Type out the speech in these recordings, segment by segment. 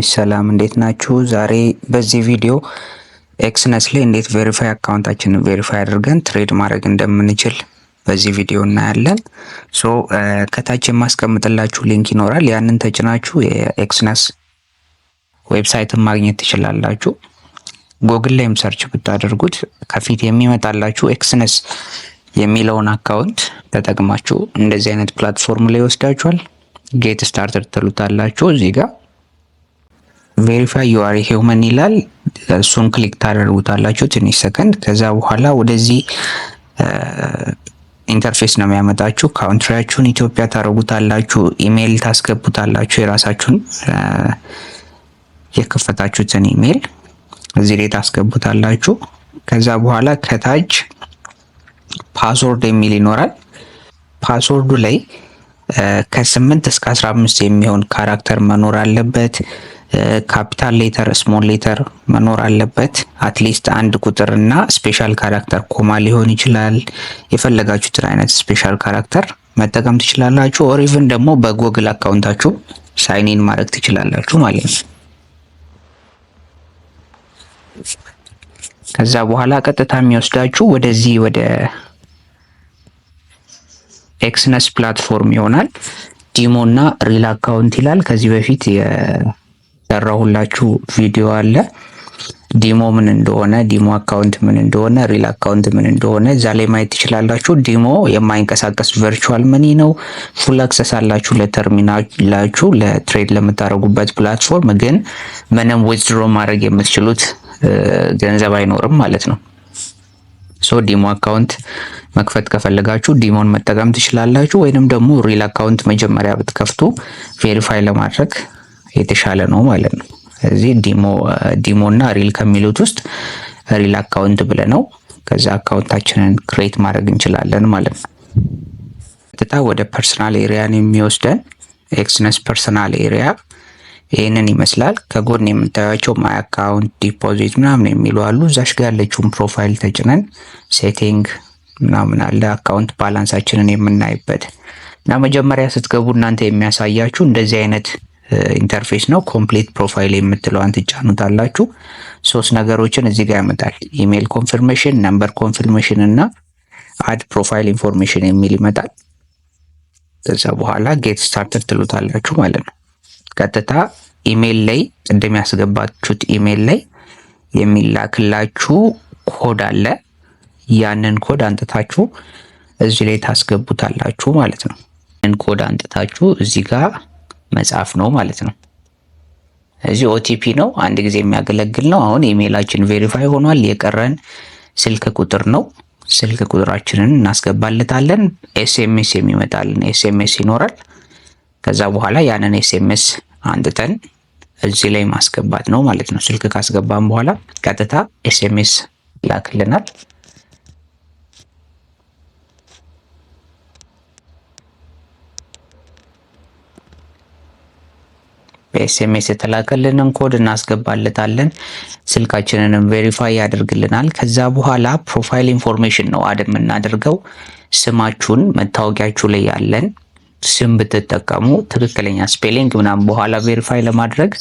ሰላም እንዴት ናችሁ? ዛሬ በዚህ ቪዲዮ ኤክስነስ ላይ እንዴት ቬሪፋይ አካውንታችንን ቬሪፋይ አድርገን ትሬድ ማድረግ እንደምንችል በዚህ ቪዲዮ እናያለን። ከታች የማስቀምጥላችሁ ሊንክ ይኖራል። ያንን ተጭናችሁ የኤክስነስ ዌብሳይትን ማግኘት ትችላላችሁ። ጎግል ላይም ሰርች ብታደርጉት ከፊት የሚመጣላችሁ ኤክስነስ የሚለውን አካውንት ተጠቅማችሁ እንደዚህ አይነት ፕላትፎርም ላይ ይወስዳችኋል። ጌት ስታርተር ትሉታላችሁ። እዚህ ጋር ቬሪፋይ ዩ አር ሂውመን ይላል። እሱን ክሊክ ታደርጉታላችሁ ትንሽ ሰከንድ። ከዛ በኋላ ወደዚህ ኢንተርፌስ ነው የሚያመጣችሁ። ካውንትሪያችሁን ኢትዮጵያ ታደርጉታላችሁ። ኢሜይል ታስገቡታላችሁ። የራሳችሁን የከፈታችሁትን ኢሜይል እዚህ ላይ ታስገቡታላችሁ። ከዛ በኋላ ከታች ፓስወርድ የሚል ይኖራል። ፓስወርዱ ላይ ከ8 እስከ 15 የሚሆን ካራክተር መኖር አለበት። ካፒታል ሌተር፣ ስሞል ሌተር መኖር አለበት። አትሊስት አንድ ቁጥር እና ስፔሻል ካራክተር ኮማ ሊሆን ይችላል። የፈለጋችሁትን አይነት ስፔሻል ካራክተር መጠቀም ትችላላችሁ። ኦር ኢቭን ደግሞ በጎግል አካውንታችሁ ሳይን ኢን ማድረግ ትችላላችሁ ማለት ነው። ከዛ በኋላ ቀጥታ የሚወስዳችሁ ወደዚህ ወደ ኤክስነስ ፕላትፎርም ይሆናል። ዲሞ እና ሪል አካውንት ይላል። ከዚህ በፊት የሰራሁላችሁ ቪዲዮ አለ። ዲሞ ምን እንደሆነ፣ ዲሞ አካውንት ምን እንደሆነ፣ ሪል አካውንት ምን እንደሆነ እዛ ላይ ማየት ትችላላችሁ። ዲሞ የማይንቀሳቀስ ቨርቹዋል መኒ ነው። ፉል አክሰስ አላችሁ ለተርሚናላችሁ ለትሬድ ለምታደርጉበት ፕላትፎርም፣ ግን ምንም ዊዝድሮ ማድረግ የምትችሉት ገንዘብ አይኖርም ማለት ነው። ዲሞ አካውንት መክፈት ከፈለጋችሁ ዲሞን መጠቀም ትችላላችሁ፣ ወይንም ደግሞ ሪል አካውንት መጀመሪያ ብትከፍቱ ቬሪፋይ ለማድረግ የተሻለ ነው ማለት ነው። እዚህ ዲሞ እና ሪል ከሚሉት ውስጥ ሪል አካውንት ብለነው ከዛ አካውንታችንን ክሬት ማድረግ እንችላለን ማለት ነው። ቀጥታ ወደ ፐርሰናል ኤሪያን የሚወስደን ኤክስነስ ፐርሰናል ኤሪያ ይህንን ይመስላል። ከጎን የምታዩቸው ማይ አካውንት፣ ዲፖዚት ምናምን የሚሉ አሉ። እዛሽ ጋር ያለችውን ፕሮፋይል ተጭነን ሴቲንግ ምናምን አለ አካውንት ባላንሳችንን የምናይበት እና መጀመሪያ ስትገቡ እናንተ የሚያሳያችሁ እንደዚህ አይነት ኢንተርፌስ ነው። ኮምፕሊት ፕሮፋይል የምትለዋን ትጫኑታላችሁ። 3 ነገሮችን እዚህ ጋር ያመጣል። ኢሜይል ኮንፊርሜሽን፣ ነምበር ኮንፊርሜሽን እና አድ ፕሮፋይል ኢንፎርሜሽን የሚል ይመጣል። ከዛ በኋላ ጌት ስታርተር ትሉታላችሁ ማለት ነው። ቀጥታ ኢሜይል ላይ ቅድም ያስገባችሁት ኢሜይል ላይ የሚላክላችሁ ኮድ አለ። ያንን ኮድ አንጥታችሁ እዚህ ላይ ታስገቡታላችሁ ማለት ነው። ያንን ኮድ አንጥታችሁ እዚህ ጋር መጻፍ ነው ማለት ነው። እዚህ ኦቲፒ ነው፣ አንድ ጊዜ የሚያገለግል ነው። አሁን ኢሜይላችን ቬሪፋይ ሆኗል። የቀረን ስልክ ቁጥር ነው። ስልክ ቁጥራችንን እናስገባለታለን። ኤስኤምኤስ የሚመጣልን ኤስኤምኤስ ይኖራል። ከዛ በኋላ ያንን ኤስኤምኤስ አንጥተን እዚህ ላይ ማስገባት ነው ማለት ነው። ስልክ ካስገባን በኋላ ቀጥታ ኤስኤምኤስ ይላክልናል። በኤስኤምኤስ የተላከልንን ኮድ እናስገባለታለን። ስልካችንንም ቬሪፋይ ያደርግልናል። ከዛ በኋላ ፕሮፋይል ኢንፎርሜሽን ነው አድ የምናደርገው። ስማችሁን መታወቂያችሁ ላይ ያለን ስም ብትጠቀሙ ትክክለኛ ስፔሊንግ ምናምን በኋላ ቬሪፋይ ለማድረግ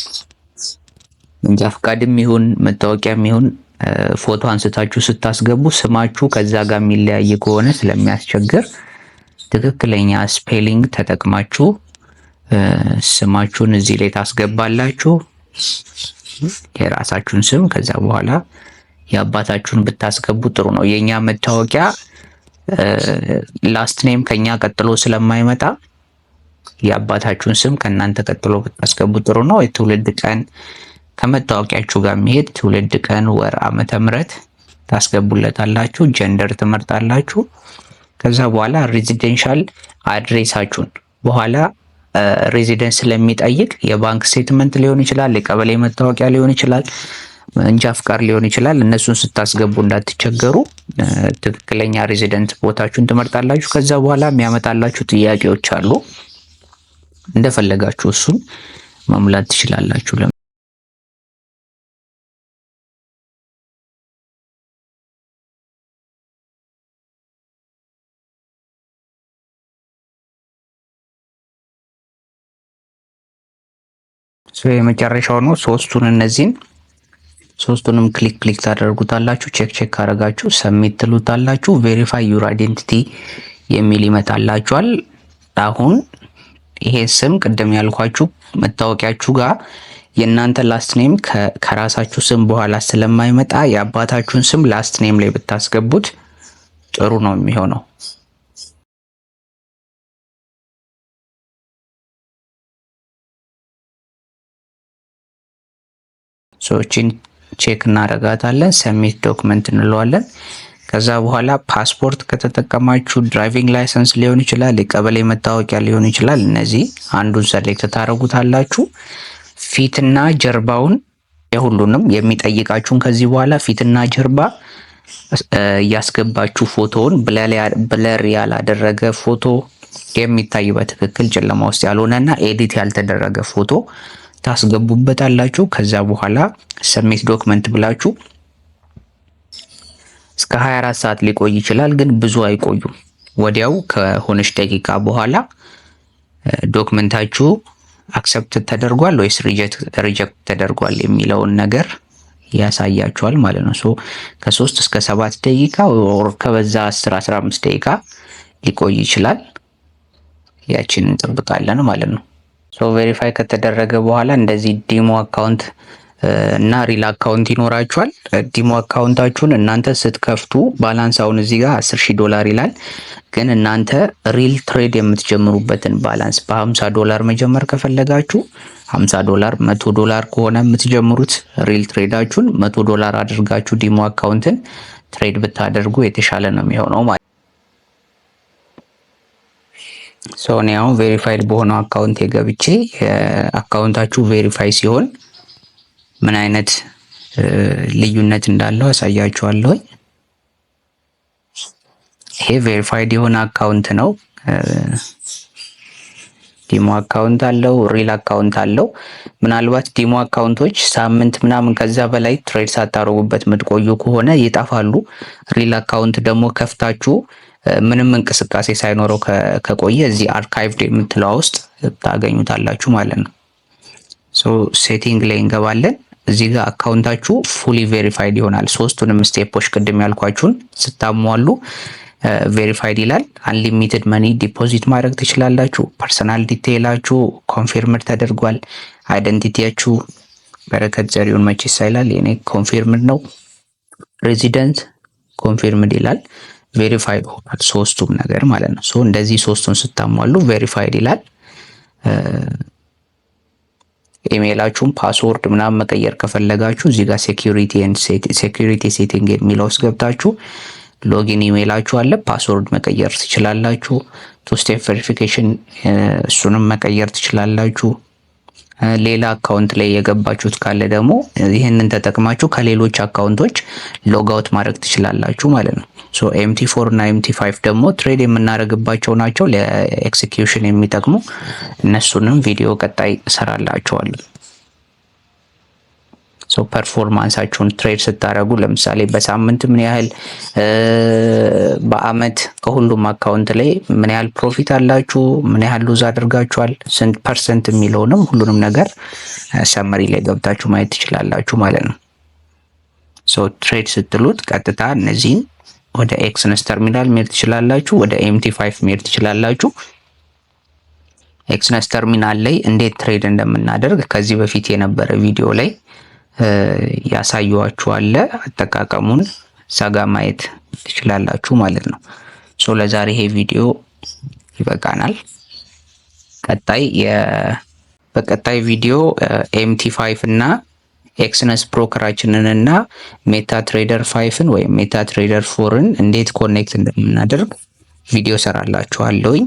መንጃ ፈቃድም ይሁን መታወቂያም ይሁን ፎቶ አንስታችሁ ስታስገቡ ስማችሁ ከዛ ጋር የሚለያይ ከሆነ ስለሚያስቸግር ትክክለኛ ስፔሊንግ ተጠቅማችሁ ስማችሁን እዚህ ላይ ታስገባላችሁ። የራሳችሁን ስም ከዛ በኋላ የአባታችሁን ብታስገቡ ጥሩ ነው። የኛ መታወቂያ ላስት ኔም ከኛ ቀጥሎ ስለማይመጣ የአባታችሁን ስም ከናንተ ቀጥሎ ብታስገቡ ጥሩ ነው። የትውልድ ቀን ከመታወቂያችሁ ጋር የሚሄድ ትውልድ ቀን፣ ወር፣ ዓመተ ምህረት ታስገቡለታላችሁ። ጀንደር ትመርጣላችሁ። ከዛ በኋላ ሬዚደንሻል አድሬሳችሁን በኋላ ሬዚደንስ ስለሚጠይቅ የባንክ ስቴትመንት ሊሆን ይችላል፣ የቀበሌ መታወቂያ ሊሆን ይችላል፣ መንጃ ፍቃድ ሊሆን ይችላል። እነሱን ስታስገቡ እንዳትቸገሩ ትክክለኛ ሬዚደንት ቦታችሁን ትመርጣላችሁ። ከዛ በኋላ የሚያመጣላችሁ ጥያቄዎች አሉ። እንደፈለጋችሁ እሱን መሙላት ትችላላችሁ። የመጨረሻው ነው። እነዚህን ሶስቱንም ክሊክ ታደርጉታላችሁ። ቼክ ካረጋችሁ ሰሚት ትሉታላችሁ። ቬሪፋይ ዩር አይዴንቲቲ የሚል ይመጣላችኋል። አሁን ይሄ ስም ቅድም ያልኳችሁ መታወቂያችሁ ጋር የእናንተ ላስት ኔም ከራሳችሁ ስም በኋላ ስለማይመጣ የአባታችሁን ስም ላስት ኔም ላይ ብታስገቡት ጥሩ ነው የሚሆነው። ሶችን ቼክ እናረጋታለን። ሰሚት ዶክመንት እንለዋለን። ከዛ በኋላ ፓስፖርት ከተጠቀማችሁ ድራይቪንግ ላይሰንስ ሊሆን ይችላል፣ የቀበሌ መታወቂያ ሊሆን ይችላል። እነዚህ አንዱን ሰሌክት ታረጉታላችሁ። ፊትና ጀርባውን የሁሉንም የሚጠይቃችሁን ከዚህ በኋላ ፊትና ጀርባ እያስገባችሁ ፎቶውን ብለር ያላደረገ ፎቶ የሚታይ በትክክል ጨለማ ውስጥ ያልሆነና ኤዲት ያልተደረገ ፎቶ ታስገቡበታላችሁ። ከዛ በኋላ ሰሚት ዶክመንት ብላችሁ እስከ 24 ሰዓት ሊቆይ ይችላል፣ ግን ብዙ አይቆዩም። ወዲያው ከሆነች ደቂቃ በኋላ ዶክመንታችሁ አክሰፕት ተደርጓል ወይስ ሪጀክት ተደርጓል የሚለውን ነገር ያሳያችኋል ማለት ነው። ከ3 እስከ 7 ደቂቃ ወር ከበዛ 10-15 ደቂቃ ሊቆይ ይችላል። ያችን እንጠብቃለን ማለት ነው። ቬሪፋይ ከተደረገ በኋላ እንደዚህ ዲሞ አካውንት እና ሪል አካውንት ይኖራችኋል። ዲሞ አካውንታችሁን እናንተ ስትከፍቱ ባላንስ አሁን እዚህ ጋር $10,000 ይላል። ግን እናንተ ሪል ትሬድ የምትጀምሩበትን ባላንስ በ$50 መጀመር ከፈለጋችሁ $50፣ $100 ከሆነ የምትጀምሩት ሪል ትሬዳችሁን $100 አድርጋችሁ ዲሞ አካውንትን ትሬድ ብታደርጉ የተሻለ ነው የሚሆነው ማለት እኔ አሁን ቬሪፋይድ በሆነው አካውንት የገብቼ አካውንታችሁ ቬሪፋይ ሲሆን ምን አይነት ልዩነት እንዳለው አሳያችኋለሁ። ይሄ ቬሪፋይድ የሆነ አካውንት ነው። ዲሞ አካውንት አለው፣ ሪል አካውንት አለው። ምናልባት ዲሞ አካውንቶች ሳምንት ምናምን ከዛ በላይ ትሬድ ሳታረጉበት የምትቆዩ ከሆነ ይጠፋሉ። ሪል አካውንት ደግሞ ከፍታችሁ ምንም እንቅስቃሴ ሳይኖረው ከቆየ እዚህ አርካይቭድ የምትለው ውስጥ ታገኙታላችሁ ማለት ነው። ሴቲንግ ላይ እንገባለን። እዚህ ጋር አካውንታችሁ ፉሊ ቬሪፋይድ ይሆናል። ሶስቱንም ስቴፖች ቅድም ያልኳችሁን ስታሟሉ ቬሪፋይድ ይላል። አንሊሚትድ መኒ ዲፖዚት ማድረግ ትችላላችሁ። ፐርሰናል ዲቴይላችሁ ኮንፊርምድ ተደርጓል። አይደንቲቲያችሁ በረከት ዘሪሁን መችስ ይላል። የኔ ኮንፊርምድ ነው። ሬዚደንት ኮንፊርምድ ይላል። ቬሪፋይድ ሆኗል ሶስቱም ነገር ማለት ነው። እንደዚህ ሶስቱን ስታሟሉ ቬሪፋይድ ይላል። ኢሜይላችሁን ፓስወርድ ምናምን መቀየር ከፈለጋችሁ እዚህ ጋር ሴኩሪቲ ሴቲንግ የሚለው ውስጥ ገብታችሁ ሎጊን ኢሜይላችሁ አለ፣ ፓስወርድ መቀየር ትችላላችሁ። ቱ ስቴፕ ቬሪፊኬሽን እሱንም መቀየር ትችላላችሁ። ሌላ አካውንት ላይ የገባችሁት ካለ ደግሞ ይህንን ተጠቅማችሁ ከሌሎች አካውንቶች ሎግ አውት ማድረግ ትችላላችሁ ማለት ነው። MT4 እና MT5 ደግሞ ትሬድ የምናደርግባቸው ናቸው፣ ለኤክሲኪዩሽን የሚጠቅሙ እነሱንም ቪዲዮ ቀጣይ እሰራላችኋለሁ። ፐርፎርማንሳችሁን ትሬድ ስታደርጉ ለምሳሌ በሳምንት ምን ያህል በአመት ከሁሉም አካውንት ላይ ምን ያህል ፕሮፊት አላችሁ፣ ምን ያህል ሉዝ አድርጋችኋል፣ ስንት ፐርሰንት የሚለውንም ሁሉንም ነገር ሰመሪ ላይ ገብታችሁ ማየት ትችላላችሁ ማለት ነው። ትሬድ ስትሉት ቀጥታ እነዚህን ወደ ኤክስነስ ተርሚናል መሄድ ትችላላችሁ፣ ወደ MT5 መሄድ ትችላላችሁ። ኤክስነስ ተርሚናል ላይ እንዴት ትሬድ እንደምናደርግ ከዚህ በፊት የነበረ ቪዲዮ ላይ ያሳዩዋችኋል። አጠቃቀሙን ሰጋ ማየት ትችላላችሁ ማለት ነው። ለዛሬ ይሄ ቪዲዮ ይበቃናል። በቀጣይ ቪዲዮ MT5 እና ኤክስነስ ብሮከራችንን እና ሜታ ትሬደር 5ን ወይም ሜታ ትሬደር 4ን እንዴት ኮኔክት እንደምናደርግ ቪዲዮ ሰራላችኋለሁኝ።